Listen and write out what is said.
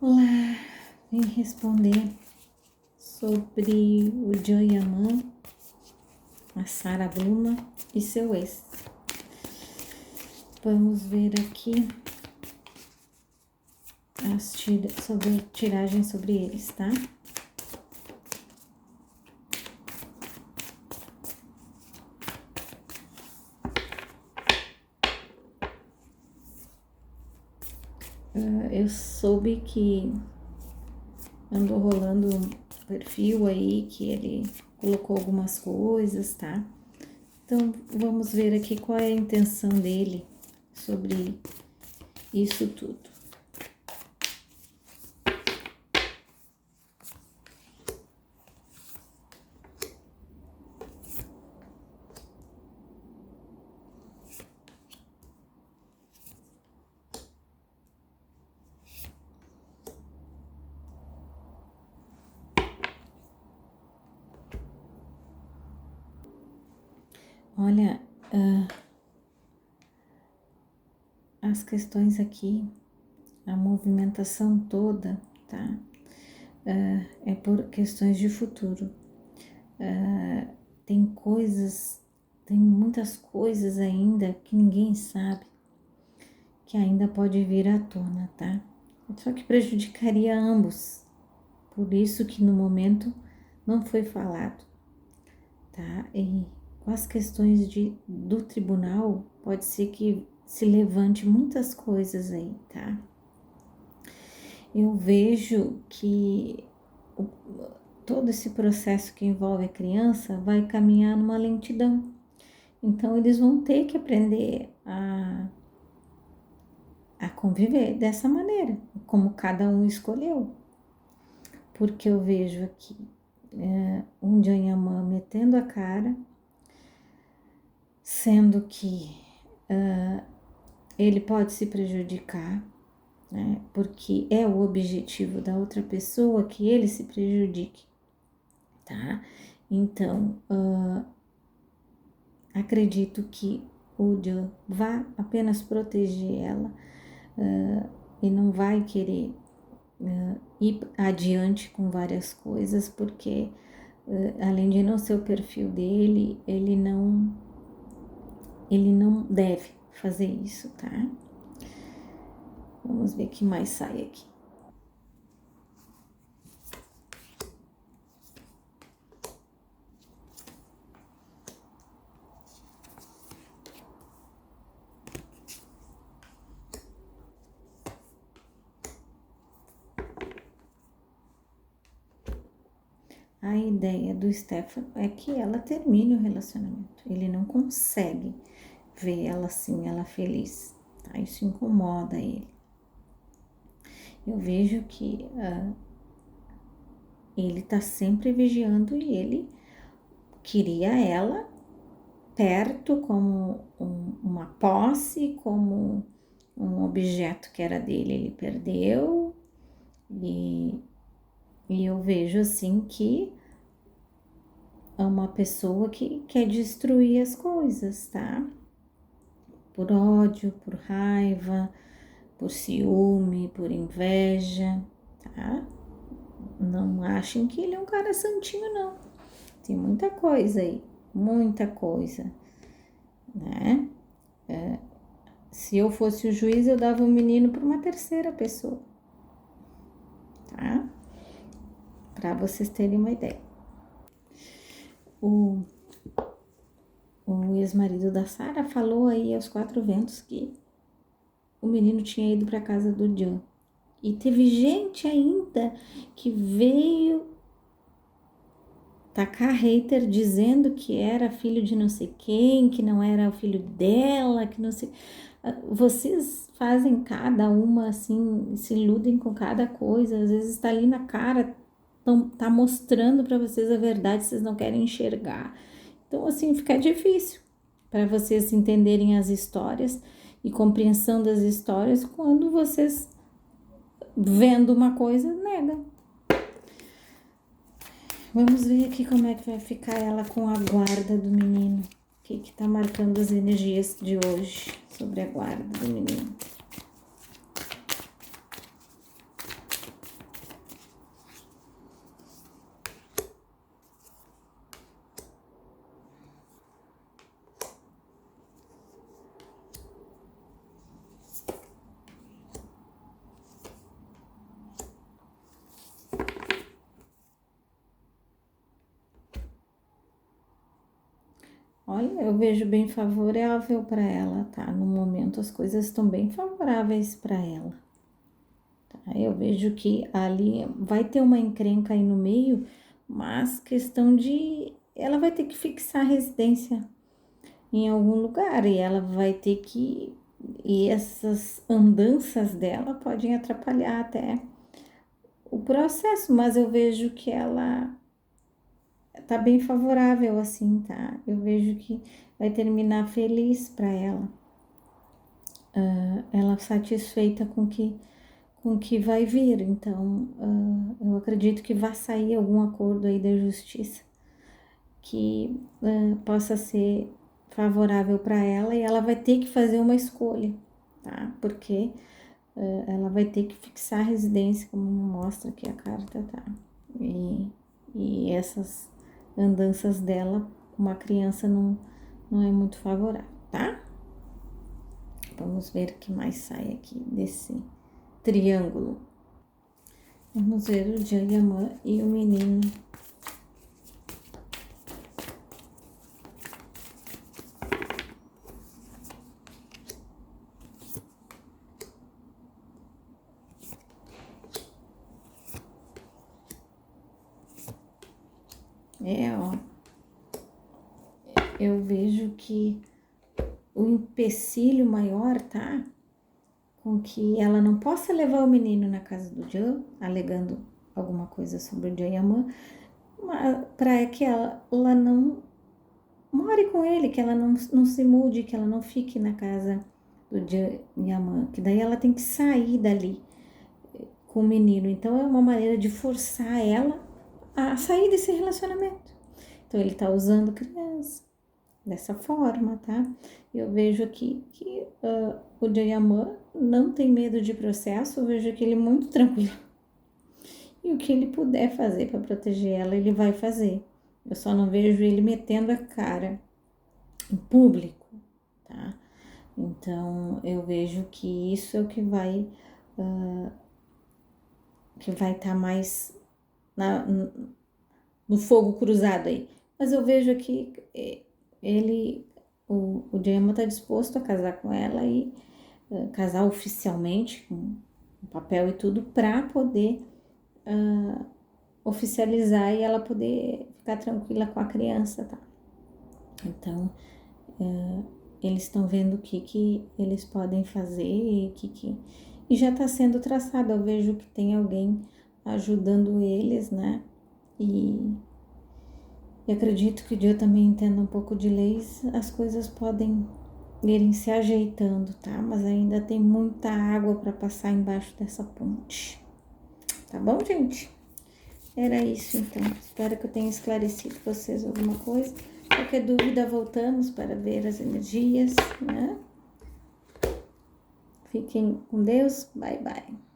Olá, vim responder sobre o Joyaman, a Sara Bluma e seu ex. Vamos ver aqui sobre tiragem sobre eles, tá? Eu soube que andou rolando um perfil aí, que ele colocou algumas coisas, tá? Então, vamos ver aqui qual é a intenção dele sobre isso tudo. Olha, as questões aqui, a movimentação toda, tá? É por questões de futuro. Tem muitas coisas ainda que ninguém sabe, que ainda pode vir à tona, tá? Só que prejudicaria ambos, por isso que no momento não foi falado, tá? E com as questões do tribunal, pode ser que se levante muitas coisas aí, tá? Eu vejo que todo esse processo que envolve a criança vai caminhar numa lentidão. Então, eles vão ter que aprender a conviver dessa maneira, como cada um escolheu. Porque eu vejo aqui um Janyaman metendo a cara, sendo que ele pode se prejudicar, né? Porque é o objetivo da outra pessoa que ele se prejudique, tá? Então, acredito que o Jan vá apenas proteger ela e não vai querer ir adiante com várias coisas, porque além de não ser o perfil dele, ele não deve fazer isso, tá? Vamos ver o que mais sai aqui. A ideia do Stefano é que ela termine o relacionamento. Ele não consegue ver ela assim, ela feliz, tá? Isso incomoda ele. Eu vejo que ele tá sempre vigiando e ele queria ela perto como uma posse, como um objeto que era dele, ele perdeu. E eu vejo assim que é uma pessoa que quer destruir as coisas, tá? Por ódio, por raiva, por ciúme, por inveja, tá? Não achem que ele é um cara santinho, não. Tem muita coisa aí, muita coisa, né? Se eu fosse o juiz, eu dava o menino para uma terceira pessoa, tá? Para vocês terem uma ideia. O ex-marido da Sara falou aí aos quatro ventos que o menino tinha ido para casa do Jan. E teve gente ainda que veio tacar hater dizendo que era filho de não sei quem, que não era o filho dela, que não sei. Vocês fazem cada uma assim, se iludem com cada coisa, às vezes está ali na cara, tá mostrando para vocês a verdade, vocês não querem enxergar. Então, assim, fica difícil para vocês entenderem as histórias e compreensão das histórias quando vocês, vendo uma coisa, negam. Vamos ver aqui como é que vai ficar ela com a guarda do menino. O que tá marcando as energias de hoje sobre a guarda do menino. Olha, eu vejo bem favorável para ela, tá? No momento as coisas estão bem favoráveis para ela. Tá? Eu vejo que ali vai ter uma encrenca aí no meio, mas questão de ela vai ter que fixar a residência em algum lugar e ela vai ter que e essas andanças dela podem atrapalhar até o processo, mas eu vejo que ela tá bem favorável assim, tá? Eu vejo que vai terminar feliz para ela. Ela satisfeita com que vai vir, então eu acredito que vai sair algum acordo aí da justiça que possa ser favorável para ela e ela vai ter que fazer uma escolha, tá? Porque ela vai ter que fixar a residência, como mostra aqui a carta, tá? E essas andanças dela, uma criança não é muito favorável, tá? Vamos ver o que mais sai aqui desse triângulo. Vamos ver o Jayamã e o menino. Ó, eu vejo que o empecilho maior, tá? Com que ela não possa levar o menino na casa do Jan, alegando alguma coisa sobre o Jayamã, para que ela não more com ele, que ela não se mude, que ela não fique na casa do Jayamã, que daí ela tem que sair dali com o menino. Então é uma maneira de forçar ela a sair desse relacionamento. Então ele tá usando criança dessa forma, tá? Eu vejo aqui que o Jayamã não tem medo de processo, eu vejo que ele é muito tranquilo. E o que ele puder fazer para proteger ela, ele vai fazer. Eu só não vejo ele metendo a cara em público, tá? Então, eu vejo que isso é o que vai estar mais no fogo cruzado aí. Mas eu vejo aqui o Jayamã tá disposto a casar com ela e casar oficialmente, com papel e tudo, para poder oficializar e ela poder ficar tranquila com a criança, tá? Então, eles estão vendo o que eles podem fazer e já está sendo traçado. Eu vejo que tem alguém ajudando eles, né? E acredito que o dia também entenda um pouco de leis, as coisas podem irem se ajeitando, tá? Mas ainda tem muita água para passar embaixo dessa ponte. Tá bom, gente? Era isso, então. Espero que eu tenha esclarecido vocês alguma coisa. Qualquer dúvida, voltamos para ver as energias, né? Fiquem com Deus. Bye, bye.